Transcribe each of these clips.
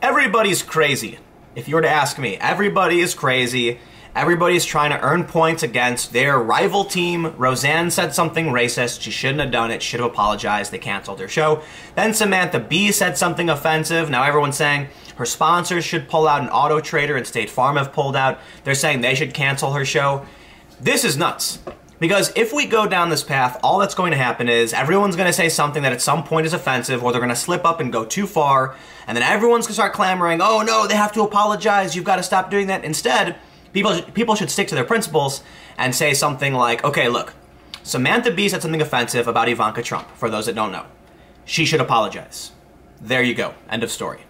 Everybody's crazy. If you were to ask me, everybody is crazy. Everybody's trying to earn points against their rival team. Roseanne said something racist. She shouldn't have done it. She should have apologized. They canceled her show. Then Samantha Bee said something offensive. Now everyone's saying her sponsors should pull out, and Auto Trader and State Farm have pulled out. They're saying they should cancel her show. This is nuts. Because if we go down this path, all that's going to happen is everyone's going to say something that at some point is offensive, or they're going to slip up and go too far, and then everyone's going to start clamoring, oh no, they have to apologize, you've got to stop doing that. Instead, people should stick to their principles and say something like, okay, look, Samantha Bee said something offensive about Ivanka Trump, for those that don't know. She should apologize. There you go, end of story.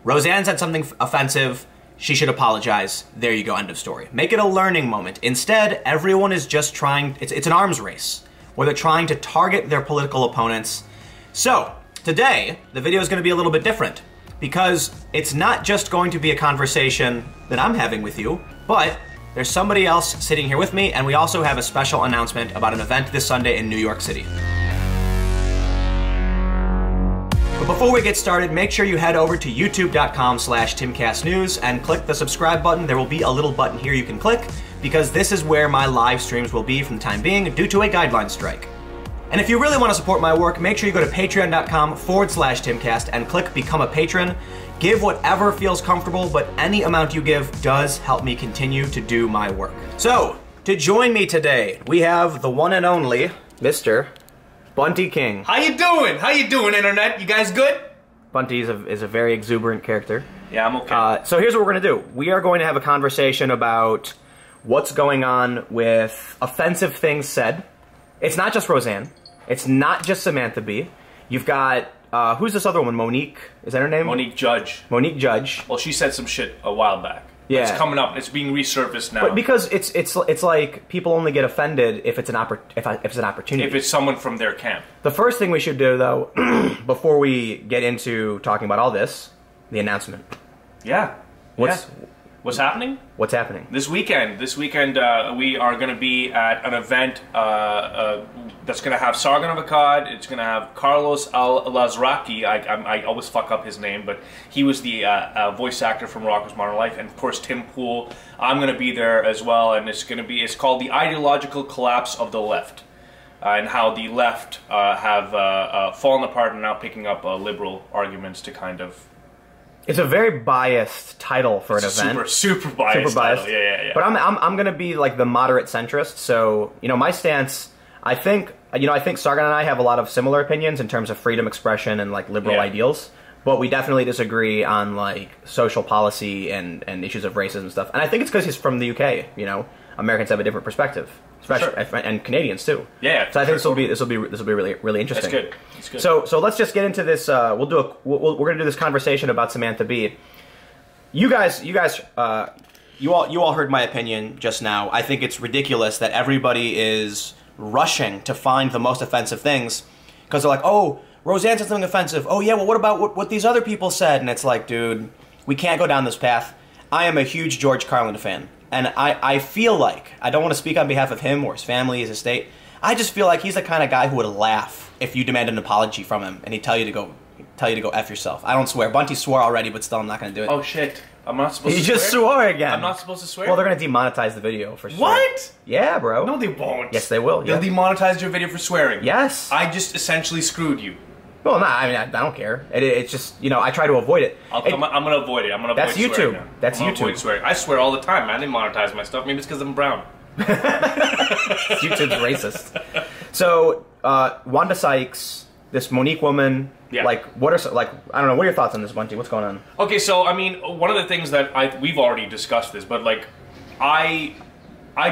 Roseanne said something offensive. She should apologize. There you go, end of story. Make it a learning moment. Instead, everyone is just trying, it's an arms race, where they're trying to target their political opponents. So, today, the video is going to be a little bit different, because it's not just going to be a conversation that I'm having with you, but there's somebody else sitting here with me, and we also have a special announcement about an event this Sunday in New York City. Before we get started, make sure you head over to youtube.com/TimCastNews and click the subscribe button. There will be a little button here you can click, because this is where my live streams will be from the time being due to a guideline strike. And if you really want to support my work, make sure you go to patreon.com/TimCast and click Become a Patron. Give whatever feels comfortable, but any amount you give does help me continue to do my work. So, to join me today, we have the one and only Mr. Bunty King. How you doing? How you doing, Internet? You guys good? Bunty is a very exuberant character. Yeah, I'm okay. So here's what we're going to do. We are going to have a conversation about what's going on with offensive things said. It's not just Roseanne. It's not just Samantha Bee. You've got, who's this other woman? Monique? Is that her name? Monique Judge. Monique Judge. Well, she said some shit a while back. Yeah. It's coming up. It's being resurfaced now. But because it's like people only get offended if it's an opportunity. If it's someone from their camp. The first thing we should do, though, before we get into talking about all this, the announcement. Yeah. What's happening? What's happening? This weekend, we are going to be at an event that's going to have Sargon of Akkad. It's going to have Carlos Al-Lazraki. I always fuck up his name, but he was the voice actor from Rocko's Modern Life, and of course Tim Pool. I'm going to be there as well, and it's called The Ideological Collapse of the Left, and how the left have fallen apart and now picking up liberal arguments to kind of. It's a very biased title for an event. Super biased title. Yeah. But I'm gonna be like the moderate centrist. So my stance. I think Sargon and I have a lot of similar opinions in terms of freedom expression and like liberal ideals. But we definitely disagree on like social policy and issues of racism and stuff. And I think it's because he's from the UK. Americans have a different perspective, especially and Canadians too. Yeah. So I think this will be really interesting. That's good. That's good. So let's just get into this. We're gonna do this conversation about Samantha Bee. You all heard my opinion just now. I think it's ridiculous that everybody is rushing to find the most offensive things because they're like, oh, Roseanne said something offensive. Oh yeah, well what about what these other people said? And it's like, dude, we can't go down this path. I am a huge George Carlin fan. And I feel like, I don't want to speak on behalf of him or his family, his estate, I just feel like he's the kind of guy who would laugh if you demanded an apology from him and he'd tell you to go F yourself. I don't swear. Bunty swore already, but still I'm not going to do it. Oh shit. I'm not supposed to swear? He just swore again. I'm not supposed to swear? Well, they're going to demonetize the video for sure. What? Yeah, bro. No, they won't. Yes, they will. They'll demonetize your video for swearing. Yes. I just essentially screwed you. Well, no, I don't care. It's just, I try to avoid it. I'm going to avoid it. I'm going to avoid swearing. YouTube. Now. That's YouTube. Avoid swearing. I swear all the time, man. They monetize my stuff. Maybe it's because I'm brown. YouTube's racist. So, Wanda Sykes, this Monique woman, I don't know, what are your thoughts on this, Bunty? What's going on? Okay, so, I mean, one of the things that we've already discussed this, but, I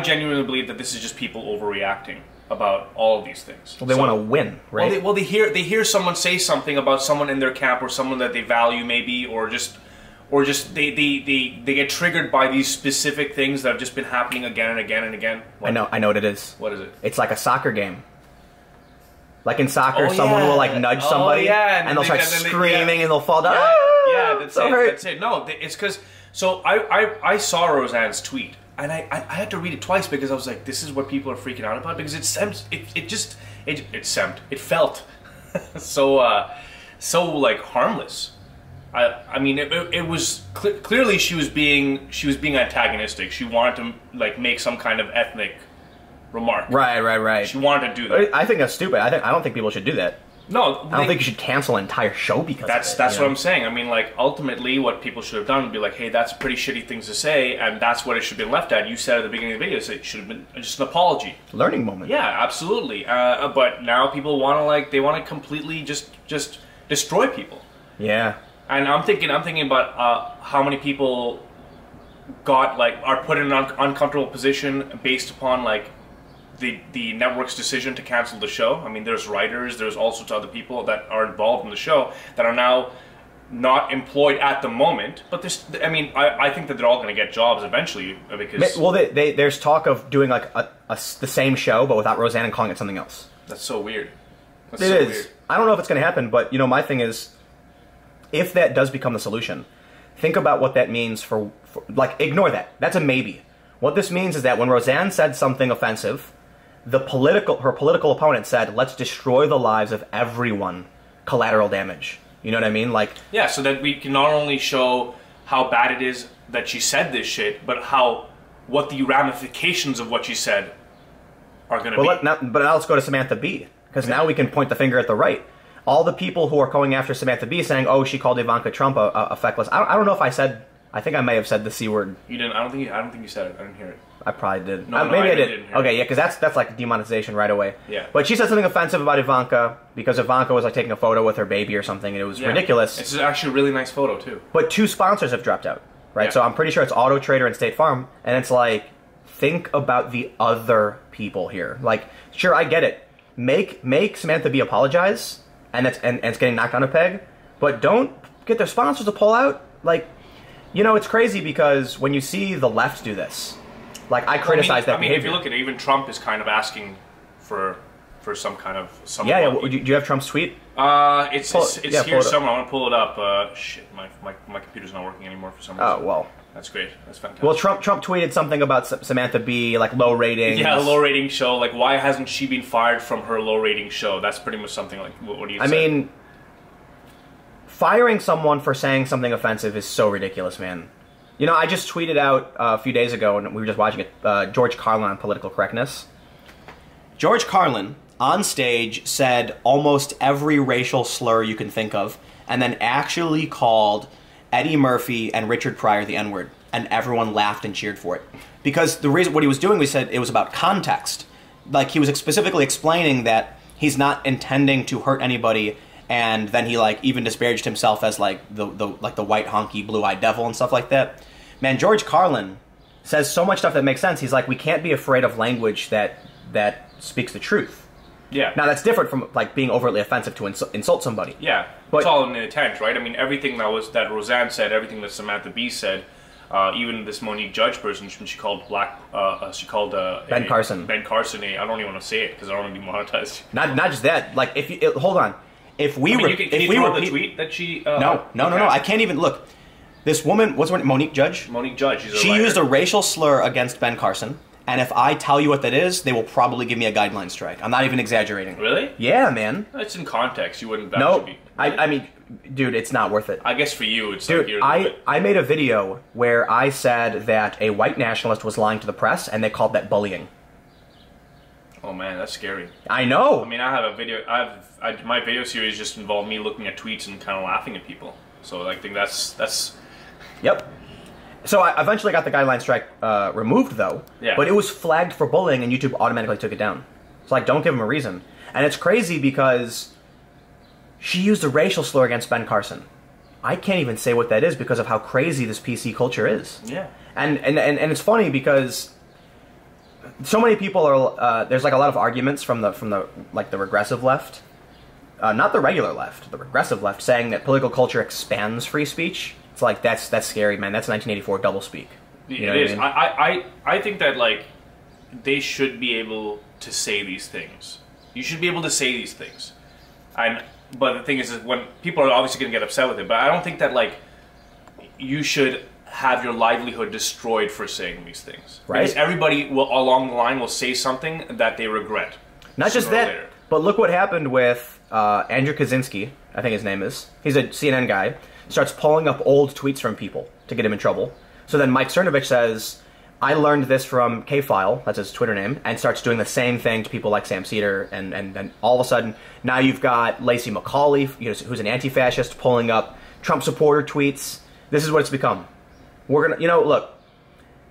genuinely believe that this is just people overreacting about all of these things. Well, they want to win, right? Well, they hear someone say something about someone in their camp or someone that they value, maybe, or just they get triggered by these specific things that have just been happening again and again and again. I know what it is. What is it? It's like a soccer game. Like in soccer, someone will like nudge somebody, and they'll start screaming, and they'll fall down. Yeah, that's it. That's it. No, it's because I saw Roseanne's tweet. And I had to read it twice because I was like, this is what people are freaking out about, because it felt so like harmless. I mean, it was clearly she was being antagonistic. She wanted to like make some kind of ethnic remark. Right. She wanted to do that. I think that's stupid. I don't think people should do that. No, I don't think you should cancel an entire show because that's what I'm saying. I mean, like, ultimately, what people should have done would be like, hey, that's pretty shitty things to say, and that's what it should have been left at. You said at the beginning of the video, so it should have been just an apology. Learning moment. Yeah, absolutely. But now people want to completely just destroy people. Yeah. And I'm thinking about how many people are put in an uncomfortable position based upon like the network's decision to cancel the show. I mean, there's writers, there's all sorts of other people that are involved in the show that are now not employed at the moment. But I think that they're all going to get jobs eventually because. Well, there's talk of doing like the same show but without Roseanne and calling it something else. That's so weird. It is. Weird. I don't know if it's going to happen, but my thing is, if that does become the solution, think about what that means for like, ignore that. That's a maybe. What this means is that when Roseanne said something offensive, her political opponent said, let's destroy the lives of everyone, collateral damage. You know what I mean? Like, yeah, so that we can not only show how bad it is that she said this shit, but what the ramifications of what she said are going to be. But now let's go to Samantha Bee, because now we can point the finger at the right. All the people who are going after Samantha Bee saying, "Oh, she called Ivanka Trump a feckless." I don't know if I said. I think I may have said the C word. You didn't. I don't think you said it. I didn't hear it. I probably did. No, maybe I did. Didn't hear okay, yeah, because that's like demonetization right away. Yeah. But she said something offensive about Ivanka because Ivanka was like taking a photo with her baby or something, and it was ridiculous. It's actually a really nice photo too. But 2 sponsors have dropped out, right? Yeah. So I'm pretty sure it's Auto Trader and State Farm, and it's like, think about the other people here. Like, sure, I get it. Make Samantha Bee apologize. And it's getting knocked on a peg, but don't get their sponsors to pull out. Like, it's crazy because when you see the left do this, like I criticize that behavior. If you look at it, even Trump is kind of asking for some kind of. Yeah. Do you have Trump's tweet? It's here somewhere. I want to pull it up. Shit, my computer's not working anymore for some reason. Oh well. That's great. That's fantastic. Well, Trump tweeted something about Samantha Bee, like low ratings. Yeah, low rating show. Like, why hasn't she been fired from her low rating show? That's pretty much something like, what do you say? I mean, firing someone for saying something offensive is so ridiculous, man. I just tweeted out a few days ago, and we were just watching it, George Carlin on political correctness. George Carlin, on stage, said almost every racial slur you can think of, and then actually called Eddie Murphy and Richard Pryor the N-word, and everyone laughed and cheered for it. Because the reason what he was doing, we said it was about context. Like, he was specifically explaining that he's not intending to hurt anybody, and then he like even disparaged himself as like the white honky blue-eyed devil and stuff like that. Man, George Carlin says so much stuff that makes sense. He's like, we can't be afraid of language that speaks the truth. Yeah. Now that's different from like being overtly offensive to insult somebody. Yeah. But it's all in the intent, right? I mean, everything that Roseanne said, everything that Samantha Bee said, even this Monique Judge person, she called Ben Carson. Ben Carson. I don't even want to say it because I don't want to be monetized. Not just that. Like, hold on. If we were, can you throw the tweet that she? No. I can't even look. This woman, what's her name? Monique Judge. Monique Judge. She used a racial slur against Ben Carson. And if I tell you what that is, they will probably give me a guideline strike. I'm not even exaggerating. Really? Yeah, man. It's in context. You wouldn't. No, I mean, dude, it's not worth it. I guess for you, it's dude. Like I made a video where I said that a white nationalist was lying to the press, and they called that bullying. Oh man, that's scary. I know. I mean, I have a video. My video series just involved me looking at tweets and kind of laughing at people. So I think that's. Yep. So I eventually got the guideline strike removed, though. Yeah. But it was flagged for bullying, and YouTube automatically took it down. It's like, don't give them a reason. And it's crazy because she used a racial slur against Ben Carson. I can't even say what that is because of how crazy this PC culture is. Yeah. And it's funny because so many people are. There's like a lot of arguments from the regressive left, not the regular left, the regressive left, saying that political culture expands free speech. It's like, that's scary, man. That's 1984 doublespeak. You know it is. I mean? I think that, like, they should be able to say these things. You should be able to say these things. But the thing is when people are obviously going to get upset with it, but I don't think that, like, you should have your livelihood destroyed for saying these things. Right. Because everybody along the line will say something that they regret. Not just that, but look what happened with Andrew Kaczynski, I think his name is. He's a CNN guy. starts pulling up old tweets from people to get him in trouble. So then Mike Cernovich says, I learned this from K-File, that's his Twitter name, and starts doing the same thing to people like Sam Cedar, and then all of a sudden, now you've got Lacey McCauley, who's an anti-fascist, pulling up Trump supporter tweets. This is what it's become. We're gonna, look,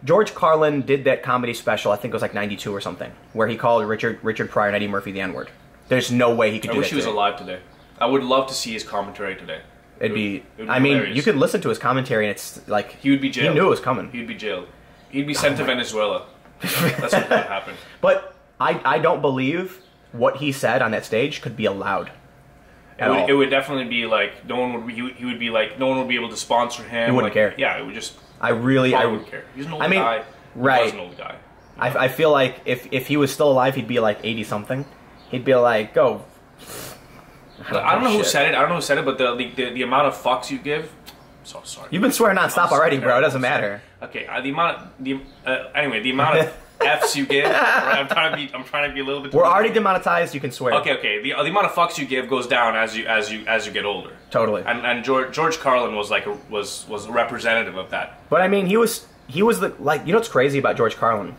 George Carlin did that comedy special, I think it was like 92 or something, where he called Richard Pryor and Eddie Murphy the N-word. There's no way he could do that. I wish he was alive today. I would love to see his commentary today. It would be hilarious. You could listen to his commentary and it's like... He would be jailed. He knew it was coming. He'd be jailed. He'd be sent to Venezuela. That's what would happen. But I don't believe what he said on that stage could be allowed. It would definitely be like, no one would... He would be like, no one would be able to sponsor him. He wouldn't care. Yeah, it would just... I wouldn't care. He's an old guy. Right. He was an old guy. I feel like if he was still alive, he'd be like 80-something. He'd be like, go... I don't know who said it. But the amount of fucks you give. I'm so sorry. You've been swearing nonstop already, bro. It doesn't matter. Okay. The amount of f's you give. Right, I'm trying to be a little bit. We're already demonetized. You can swear. Okay. The amount of fucks you give goes down as you get older. Totally. And George Carlin was like was a representative of that. But I mean, he was the what's crazy about George Carlin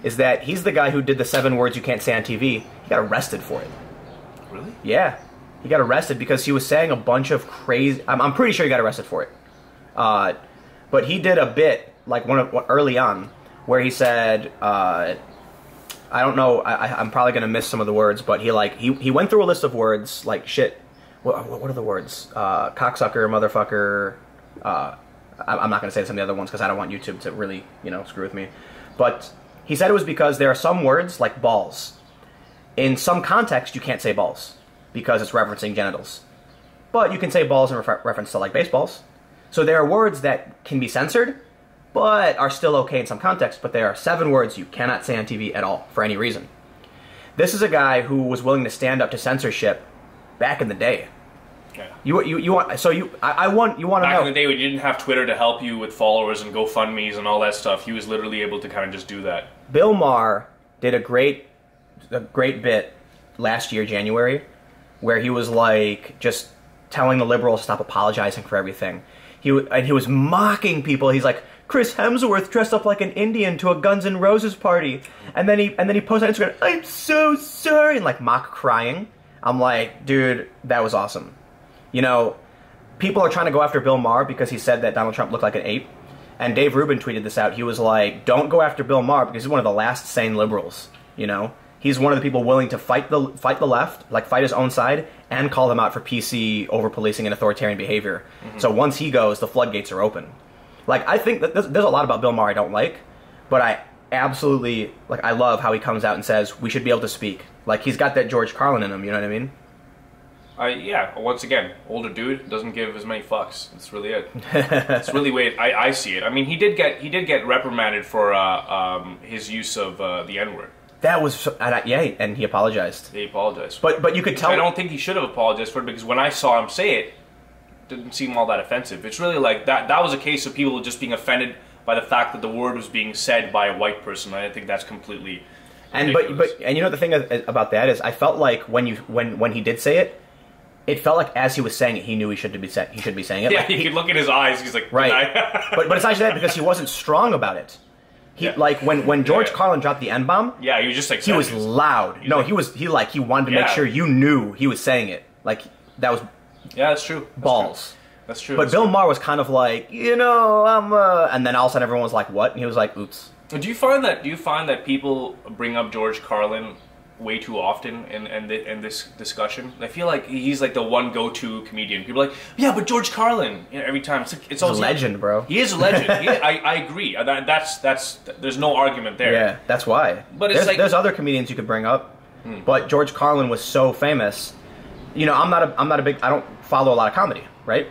is that he's the guy who did the 7 words you can't say on TV. He got arrested for it. Really? Yeah. He got arrested because he was saying a bunch of crazy... I'm pretty sure he got arrested for it. But he did a bit, like early on, where he said... I don't know, I'm probably going to miss some of the words, but he went through a list of words, like shit... What are the words? Cocksucker, motherfucker... I'm not going to say some of the other ones because I don't want YouTube to really, screw with me. But he said it was because there are some words, like balls. In some context, you can't say balls. Because it's referencing genitals. But you can say balls in reference to, like, baseballs. So there are words that can be censored, but are still okay in some context, but there are 7 words you cannot say on TV at all, for any reason. This is a guy who was willing to stand up to censorship back in the day. Yeah. You want to know. Back in the day when you didn't have Twitter to help you with followers and GoFundMes and all that stuff, he was literally able to kind of just do that. Bill Maher did a great bit last year, January, where he was like just telling the liberals to stop apologizing for everything. He was mocking people. He's like, Chris Hemsworth dressed up like an Indian to a Guns N' Roses party, and then he posted on Instagram, I'm so sorry, and like mock crying. I'm like, dude, that was awesome. People are trying to go after Bill Maher because he said that Donald Trump looked like an ape, and Dave Rubin tweeted this out. He was like, don't go after Bill Maher because he's one of the last sane liberals. He's one of the people willing to fight the left, like fight his own side, and call them out for PC, over-policing, and authoritarian behavior. Mm-hmm. So once he goes, the floodgates are open. Like, I think that there's a lot about Bill Maher I don't like, but I absolutely, I love how he comes out and says, we should be able to speak. Like, he's got that George Carlin in him, you know what I mean? Yeah, once again, older dude, doesn't give as many fucks. That's really it. It's really the way I see it. I mean, he did get reprimanded for his use of the N-word. That was, and he apologized. He apologized. But you could tell... I don't think he should have apologized for it, because when I saw him say it, didn't seem all that offensive. It's really like, that was a case of people just being offended by the fact that the word was being said by a white person. I think that's completely ridiculous. And the thing about that is, I felt like when he did say it, it felt like as he was saying it, he knew he should be saying it. Yeah, you could look in his eyes, he's like... Right. but it's actually that because he wasn't strong about it. When George Carlin dropped the N-bomb, he was just like... He was loud. He wanted to make sure you knew he was saying it. Like, that was... Yeah, that's true. Balls. That's true. But Bill Maher was kind of like, I'm and then all of a sudden everyone was like, what? And he was like, oops. Do you find that people bring up George Carlin way too often in this discussion? I feel like he's like the one go-to comedian. People are like, yeah, but George Carlin. Every time it's always a legend, bro. He is a legend. I agree. That's there's no argument there. Yeah, that's why. But there's other comedians you could bring up, but George Carlin was so famous. I don't follow a lot of comedy, right?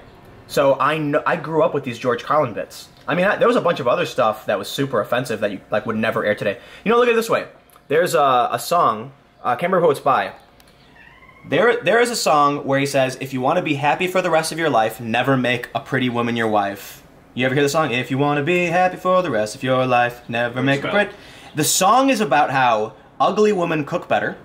So I grew up with these George Carlin bits. I mean, there was a bunch of other stuff that was super offensive that you would never air today. Look at it this way. There's a song. I can't remember who it's by. There is a song where he says, if you want to be happy for the rest of your life, never make a pretty woman your wife. You ever hear the song? If you want to be happy for the rest of your life, never make a pretty... The song is about how ugly women cook better,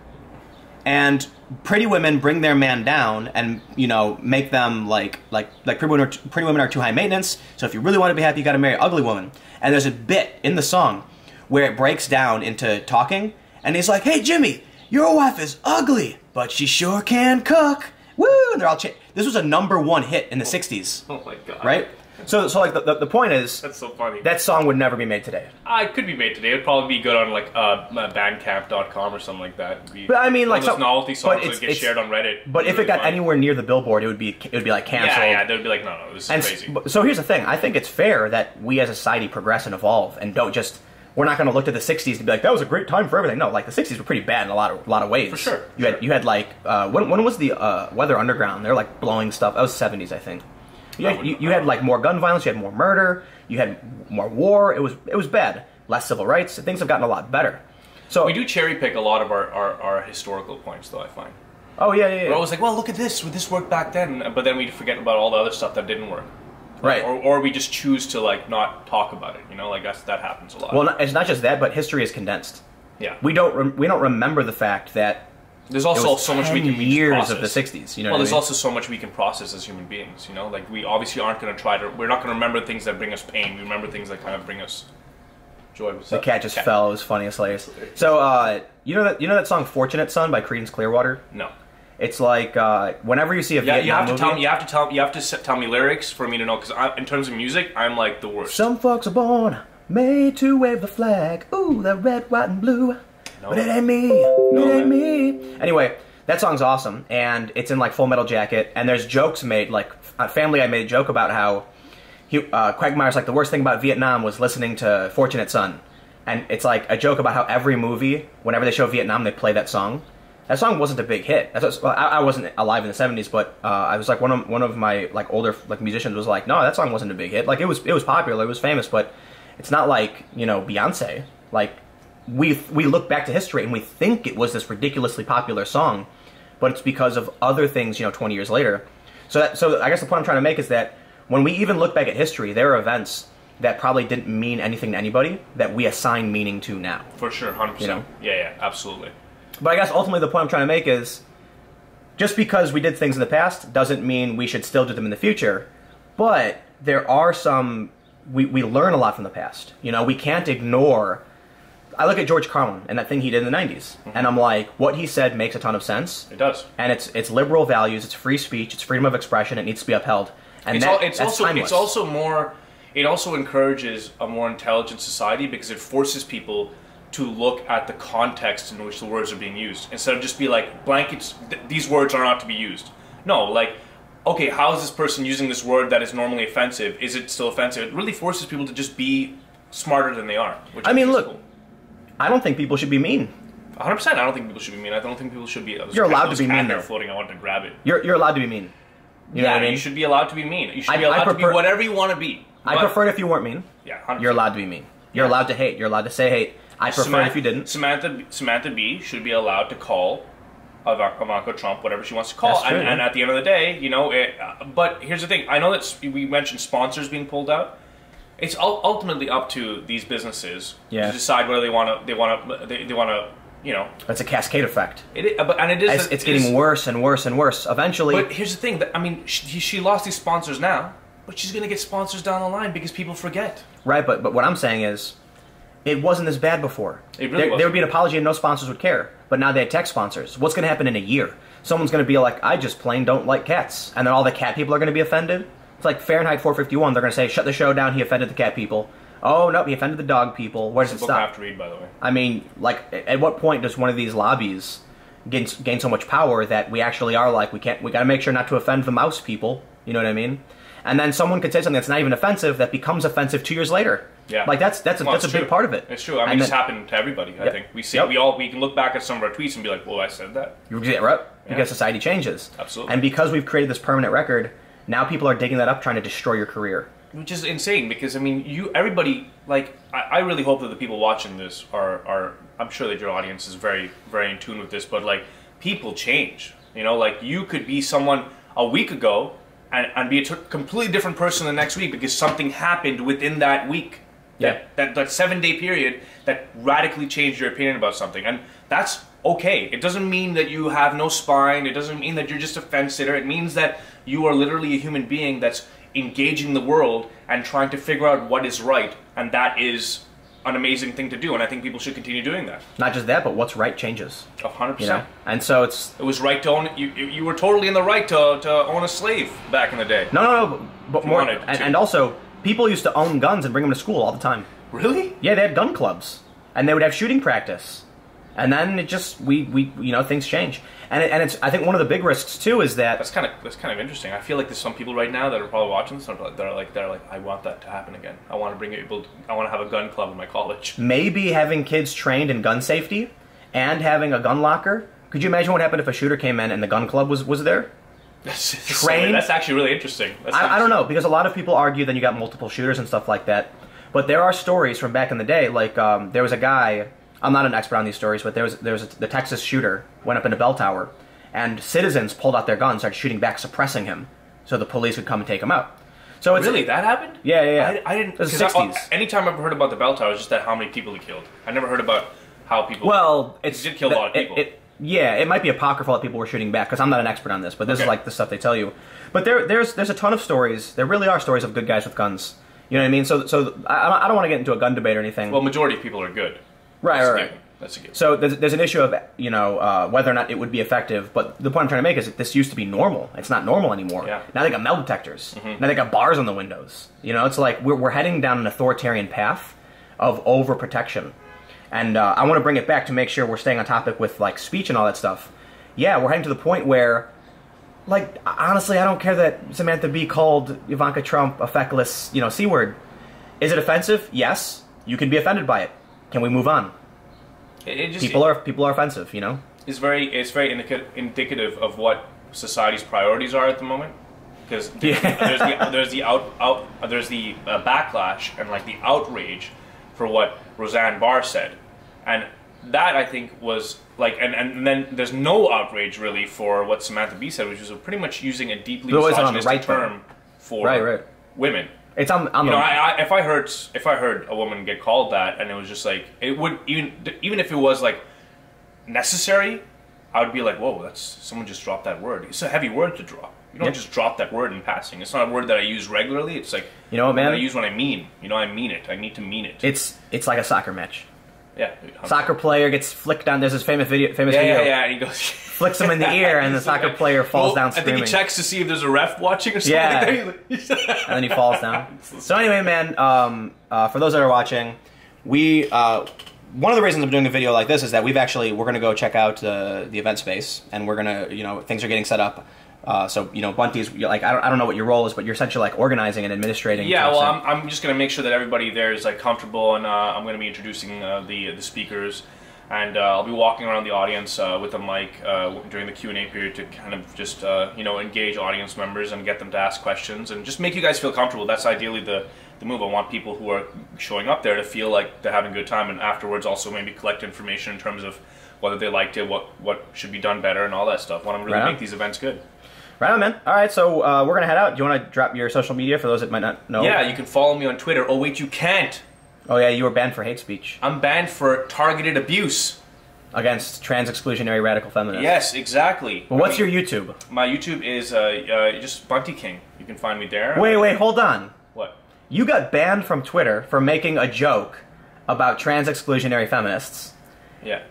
and pretty women bring their man down and, you know, make them like pretty women are too high maintenance. So if you really want to be happy, you got to marry an ugly woman. And there's a bit in the song where it breaks down into talking, and he's like, "Hey Jimmy, your wife is ugly, but she sure can cook." Woo! And they're all this was a #1 hit in the '60s. Oh my god! Right? So like the point is, that's so funny. That song would never be made today. It could be made today. It'd probably be good on like Bandcamp.com or something like that. But I mean, like those novelty songs that get shared on Reddit. But if it got anywhere near the Billboard, it would be like canceled. Yeah, they'd be like, no, this is crazy. So here's the thing: I think it's fair that we as a society progress and evolve, and don't just. We're not going to look at the '60s to be like, that was a great time for everything. No, like the '60s were pretty bad in a lot of ways. For sure. You had like when was the Weather Underground? They're like blowing stuff. That was '70s, I think. You had like more gun violence. You had more murder. You had more war. It was bad. Less civil rights. Things have gotten a lot better. So we do cherry pick a lot of our historical points, though. I find. Oh yeah. We're always like, well, look at this. This worked back then, but then we forget about all the other stuff that didn't work. Right. Or we just choose to like not talk about it. You know, like that happens a lot. Well, it's not just that, but history is condensed. Yeah. We don't remember the fact that there's also so much we can years process. Of the '60s. You know. Well, there's also so much we can process as human beings. You know, like we obviously aren't going to we're not going to remember things that bring us pain. We remember things that kind of bring us joy. The cat just fell. It was funny as hilarious. So you know that song "Fortunate Son" by Creedence Clearwater? No. It's like whenever you see a Vietnam you have to movie, you have to tell me lyrics for me to know, because in terms of music, I'm like the worst. Some folks are born made to wave the flag. Ooh, the red, white, and blue. No. But it ain't me. It ain't me. Anyway, that song's awesome, and it's in like Full Metal Jacket. And there's jokes made, like Family Guy made a joke about how Quagmire's like the worst thing about Vietnam was listening to Fortunate Son, and it's like a joke about how every movie, whenever they show Vietnam, they play that song. That song wasn't a big hit. I wasn't alive in the '70s, but I was like one of my like older like musicians was like, no, that song wasn't a big hit. Like it was popular, it was famous, but it's not like, you know, Beyonce. Like we look back to history and we think it was this ridiculously popular song, but it's because of other things, you know, 20 years later. So I guess the point I'm trying to make is that when we even look back at history, there are events that probably didn't mean anything to anybody that we assign meaning to now. For sure, 100%. You know? Yeah, absolutely. But I guess ultimately the point I'm trying to make is, just because we did things in the past doesn't mean we should still do them in the future. But there are some, we learn a lot from the past. You know, we can't ignore, I look at George Carlin and that thing he did in the 90s, and I'm like, what he said makes a ton of sense. It does. And it's liberal values, it's free speech, it's freedom of expression, it needs to be upheld. And that's timeless. It also encourages a more intelligent society because it forces people to look at the context in which the words are being used, instead of just be like, blankets, these words are not to be used. No, like, okay, how is this person using this word that is normally offensive? Is it still offensive? It really forces people to just be smarter than they are. Which I mean, look, cool. I don't think people should be mean. 100%. I don't think people should be mean. I don't think people should be. You're allowed to be mean. There floating. I wanted to grab it. You're allowed to be mean. You know what I mean? You should be allowed to be mean. You should be allowed to be whatever you want to be. I prefer it if you weren't mean. Yeah, 100%. You're allowed to be mean. You're allowed to hate. You're allowed to say hate. I prefer it if you didn't. Samantha Bee should be allowed to call Ivanka Trump whatever she wants to call. That's true, and at the end of the day, you know, but here's the thing. I know that we mentioned sponsors being pulled out. It's ultimately up to these businesses to decide whether they want to, you know. It's a cascade effect. It's getting worse and worse and worse. Eventually. But here's the thing. I mean, she lost these sponsors now, but she's going to get sponsors down the line because people forget. Right, but what I'm saying is, it wasn't as bad before. It really wasn't. There would be an apology and no sponsors would care. But now they have tech sponsors. What's going to happen in a year? Someone's going to be like, I just plain don't like cats. And then all the cat people are going to be offended. It's like Fahrenheit 451. They're going to say, shut the show down, he offended the cat people. Oh, no, he offended the dog people. Where does it stop? I have to read, by the way. I mean, like, at what point does one of these lobbies gain so much power that we actually are like, we got to make sure not to offend the mouse people. You know what I mean? And then someone could say something that's not even offensive that becomes offensive 2 years later. Yeah, like that's a big part of it. It's true. I mean, it's happened to everybody. I think we can look back at some of our tweets and be like, "Well, I said that." Right? Because society changes. Absolutely. And because we've created this permanent record, now people are digging that up, trying to destroy your career. Which is insane because I mean, everybody like I really hope that the people watching this are I'm sure that your audience is very very in tune with this, but like people change. You know, like you could be someone a week ago and be a completely different person the next week because something happened within that week. Yeah. That 7-day period that radically changed your opinion about something. And that's okay. It doesn't mean that you have no spine. It doesn't mean that you're just a fence sitter. It means that you are literally a human being that's engaging the world and trying to figure out what is right, and that is an amazing thing to do, and I think people should continue doing that. Not just that, but what's right changes. 100%. You know? And so it was right to own. You were totally in the right to own a slave back in the day. No, but more, and also people used to own guns and bring them to school all the time. Really? Yeah, they had gun clubs, and they would have shooting practice, and then it just things change, and it's I think one of the big risks too is that that's kind of interesting. I feel like there's some people right now that are probably watching this, that are like I want that to happen again. I want to have a gun club in my college. Maybe having kids trained in gun safety and having a gun locker. Could you imagine what happened if a shooter came in and the gun club was there? Trained? That's actually really interesting. I don't know, because a lot of people argue then you got multiple shooters and stuff like that. But there are stories from back in the day, like there was a guy, I'm not an expert on these stories, but there was the Texas shooter went up in a bell tower, and citizens pulled out their guns, started shooting back, suppressing him, so the police would come and take him out. So it's, really, that happened? Yeah. I didn't. It was the 60s. Anytime I've heard about the bell tower, it's just that how many people it killed. I never heard about how people. Well, it did kill a lot of people. It might be apocryphal that people were shooting back, because I'm not an expert on this, but this is like the stuff they tell you. But there's a ton of stories. There really are stories of good guys with guns. You know what I mean? So I don't want to get into a gun debate or anything. Well, majority of people are good. Right. That's a given. So there's an issue of whether or not it would be effective. But the point I'm trying to make is that this used to be normal. It's not normal anymore. Yeah. Now they got metal detectors. Now they got bars on the windows. You know, it's like we're heading down an authoritarian path of overprotection. And I want to bring it back to make sure we're staying on topic with like speech and all that stuff. Yeah, we're heading to the point where, like, honestly, I don't care that Samantha Bee called Ivanka Trump a feckless, C word. Is it offensive? Yes. You can be offended by it. Can we move on? People are offensive, It's very indicative of what society's priorities are at the moment. Because there's the backlash and like the outrage for what Roseanne Barr said, and that I think was like, and then there's no outrage really for what Samantha Bee said, which was pretty much using a deeply misogynistic term for women. It's on if I heard a woman get called that, and it was just like, it would even if it was like necessary, I would be like, whoa, that's someone just dropped that word. It's a heavy word to drop. You don't just drop that word in passing. It's not a word that I use regularly. It's like, what, man? I use what I mean. I mean it. I need to mean it. It's like a soccer match. Yeah. Soccer player gets flicked on. There's this famous video. Yeah. And he goes, flicks him in the ear, and the soccer player falls down screaming. I think he checks to see if there's a ref watching or something. Yeah. And then he falls down. So anyway, man, for those that are watching, one of the reasons I'm doing a video like this is that we're going to go check out the event space, and we're going to, things are getting set up. So Bunty's like, I don't know what your role is, but you're essentially like organizing and administrating. Yeah, well, I'm just gonna make sure that everybody there is like comfortable, and I'm gonna be introducing the speakers, and I'll be walking around the audience with a mic during the Q&A period to kind of just engage audience members and get them to ask questions and just make you guys feel comfortable. That's ideally the move. I want people who are showing up there to feel like they're having a good time, and afterwards also maybe collect information in terms of whether they liked it, what should be done better, and all that stuff. Want to really make these events good. Right on, man. All right, so we're going to head out. Do you want to drop your social media for those that might not know? Yeah, you can follow me on Twitter. Oh, wait, you can't. Oh, yeah, you were banned for hate speech. I'm banned for targeted abuse. Against trans-exclusionary radical feminists. Yes, exactly. Well, what's your YouTube? My YouTube is just Bunty King. You can find me there. Wait, hold on. What? You got banned from Twitter for making a joke about trans-exclusionary feminists. Yeah.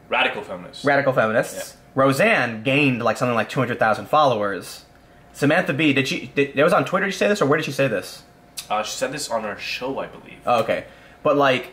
Radical feminists. Radical feminists. Yeah. Roseanne gained like something like 200,000 followers. Samantha Bee, it was on Twitter did she say this, or where did she say this? She said this on her show, I believe. Oh, okay. But like,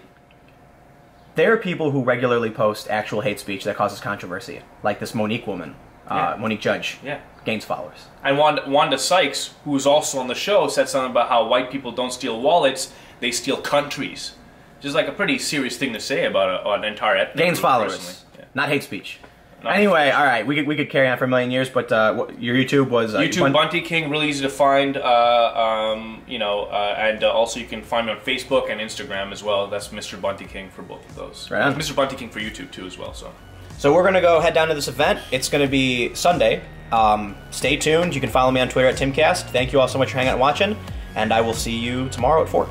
there are people who regularly post actual hate speech that causes controversy. Like this Monique woman, Monique Judge, gains followers. And Wanda Sykes, who was also on the show, said something about how white people don't steal wallets, they steal countries. Which is like a pretty serious thing to say about an entire ethnic gains followers, not hate speech. Anyway, all right, we could carry on for a million years, but your YouTube was YouTube Bunty King, really easy to find, and also you can find me on Facebook and Instagram as well. That's Mr. Bunty King for both of those. Right on. Mr. Bunty King for YouTube too as well. So we're gonna go head down to this event. It's gonna be Sunday. Stay tuned. You can follow me on Twitter at Timcast. Thank you all so much for hanging out and watching, and I will see you tomorrow at 4.